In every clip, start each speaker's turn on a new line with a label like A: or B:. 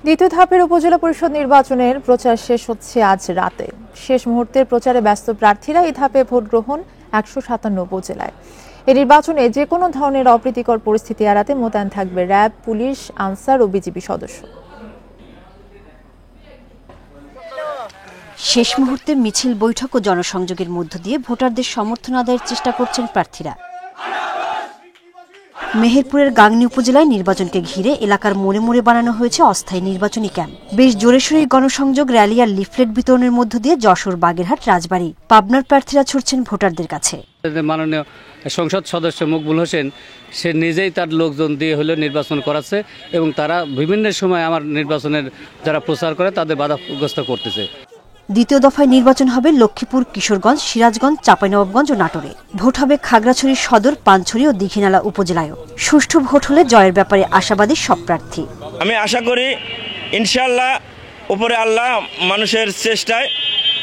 A: দ্বিতীয় ধাপের উপজেলা পরিষদ নির্বাচনের প্রচার শেষ হচ্ছে আজ রাতে। শেষ মুহূর্তের প্রচারে ব্যস্ত প্রার্থীরা এই ধাপে ভোট গ্রহণ ১৫৭ উপজেলায়। এই নির্বাচনে যে কোনো ধরনের অপ্রীতিকর পরিস্থিতি এড়াতে মোতায়েন থাকবে র্যাব, পুলিশ, আনসার ও বিজিবি সদস্য।
B: শেষ মুহূর্তে মিছিল, বৈঠক ও জনসংযোগের মধ্য দিয়ে ভোটারদের সমর্থন আদায়ের চেষ্টা করছেন প্রার্থীরা। মেহেরপুরের গাংনী উপজেলায় নির্বাচনকে ঘিরে এলাকার মোড়ে মোড়ে বানানো হয়েছে অস্থায়ী নির্বাচনী ক্যাম্প। বেশ জোরেশোরে গণসংযোগ, র্যালি আর লিফলেট বিতরণের মধ্য দিয়ে যশোর, বাগেরহাট, রাজবাড়ী, পাবনার প্রার্থীরা ছুটছেন ভোটারদের কাছে।
C: মাননীয় সংসদ সদস্য মকবুল হোসেন সে নিজেই তার লোকজন দিয়ে হলেও নির্বাচন করাচ্ছে এবং তারা বিভিন্ন সময় আমার নির্বাচনের যারা প্রচার করে তাদের বাধাগ্রস্ত করতেছে।
B: দ্বিতীয় দফায় নির্বাচন হবে লক্ষ্মীপুর, কিশোরগঞ্জ, সিরাজগঞ্জ, চাঁপাইনবাবগঞ্জ ও নাটোরে। ভোট হবে খাগড়াছড়ি সদর, পানছড়ি ও দীঘিনালা উপজেলায়ও। সুষ্ঠু ভোট হলে জয়ের ব্যাপারে আশাবাদী সব প্রার্থী।
D: আমি আশা করি ইনশাআল্লাহ উপরে আল্লাহ মানুষের চেষ্টায়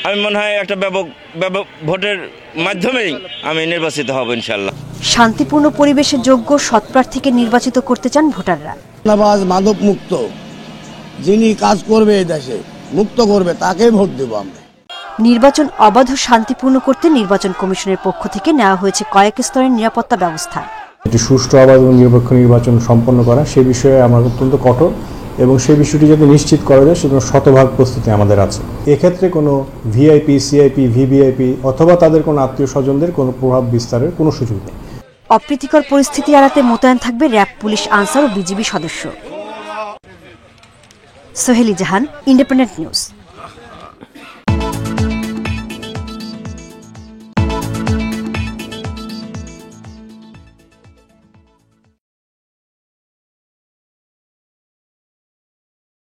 D: আমি মনে হয় একটা ব্যাপক ভোটের মাধ্যমেই আমি নির্বাচিত হব ইনশাআল্লাহ।
B: শান্তিপূর্ণ পরিবেশে যোগ্য সৎ প্রার্থীকে নির্বাচিত করতে চান ভোটাররা।
E: মাদক মুক্ত যিনি কাজ করবে এই দেশে মুক্ত করবে তাকে ভোট দেব আমরা।
B: নির্বাচন অবাধ ও শান্তিপূর্ণ করতে নির্বাচন কমিশনের পক্ষ থেকে নেওয়া হয়েছে কয়েক স্তরের নিরাপত্তা ব্যবস্থা।
F: একটি সুষ্ঠু, অবাধ এবং নিরপেক্ষ নির্বাচন সম্পন্ন করা সে বিষয়ে আমরা অত্যন্ত কঠোর এবং সেই বিষয়টি যাতে নিশ্চিত করা যায় সেজন্য শতভাগ প্রস্তুতি আমাদের আছে। এক্ষেত্রে কোনো ভিআইপি, সিআইপি, ভিভিআইপি অথবা তাদের কোনো আত্মীয় স্বজনদের কোনো প্রভাব বিস্তারের কোনো সুযোগ নেই।
B: অপ্রীতিকর পরিস্থিতি এড়াতে মোতায়েন থাকবে র্যাব, পুলিশ, আনসার ও বিজিবি সদস্য। সোহেলি জাহান, ইন্ডিপেন্ডেন্ট নিউজ।